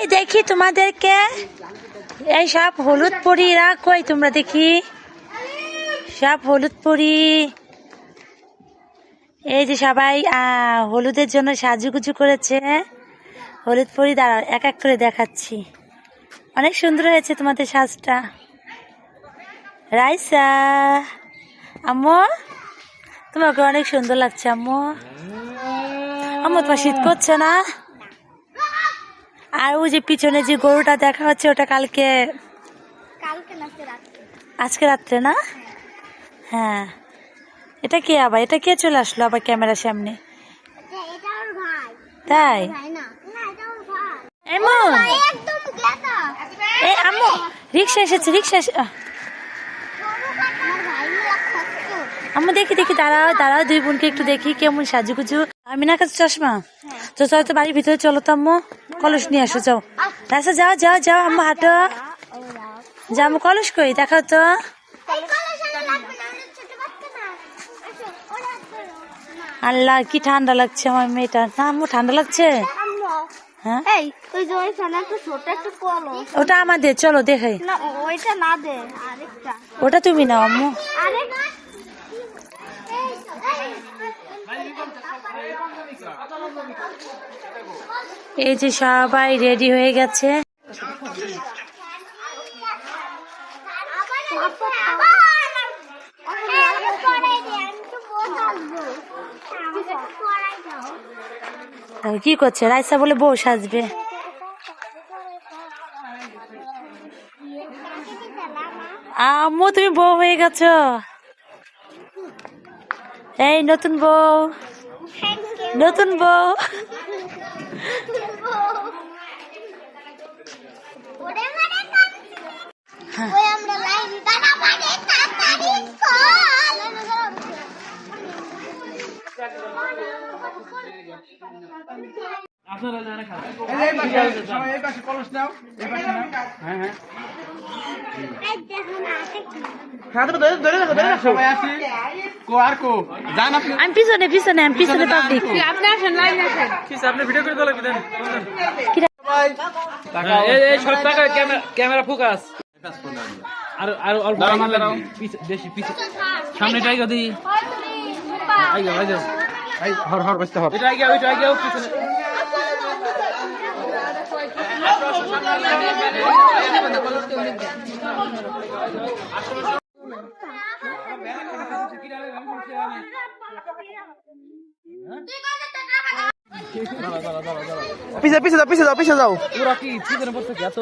দেখি তোমাদেরকে এই সব হলুদ পরীরা কই তোমরা দেখি সব হলুদ পরী এই যে সবাই হলুদের জন্য সাজুগুজু করেছে হলুদ পরী দাঁড়াও এক এক করে দেখাচ্ছি অনেক সুন্দর হয়েছে তোমাদের সাজটা রাইসা আম্মু তোমাকে অনেক সুন্দর লাগছে আম্মু আম্মু তোমার শীত করছে না আর ওই যে পিছনে যে গরুটা দেখা হচ্ছে ওটা কালকে আজকে রাত্রে না হ্যাঁ এটা কে আবার এটা কে চলে আসলো আবার ক্যামেরার সামনে তাই এমন এই আম্মু রিক্সা এসেছে রিক্সা আম্মু দেখি দেখি দাঁড়াও দাঁড়াও দুই বোনকে একটু দেখি কেমন সাজুগুজু আমি না কাছে চশমা তো চলো তো বাড়ির ভিতরে চলো তো আম্মু কলস নিয়ে আসো যাও রাস্তা যাও যাও যাও আম্মু হাঁটো যাও আম্মু কলস কই দেখাও তো আল্লাহ কি ঠান্ডা লাগছে আমার মেয়েটা না আম্মু ঠান্ডা লাগছে হ্যাঁ ওটা আমাদের চলো দেখে ওটা তুমি নাও আম্মু এই যে সবাই রেডি হয়ে গেছে কি করছে রাইসা বলে বউ সাজবে আম্মু তুমি বউ হয়ে গেছো এই নতুন বউ নতুন বউ আমি পিছনে পিছনে আমি পিছনে পাবলিক ক্যামেরা ফোকাস আর আর অল্প বেশি পিছে সামনে টাইগা দি I go I go I Har Har বসতে হর এটা আইগো পিছনে পিছে পিছে যাও পিছে যাও পিছে যাও পুরা কি পিছনে বসে কি এত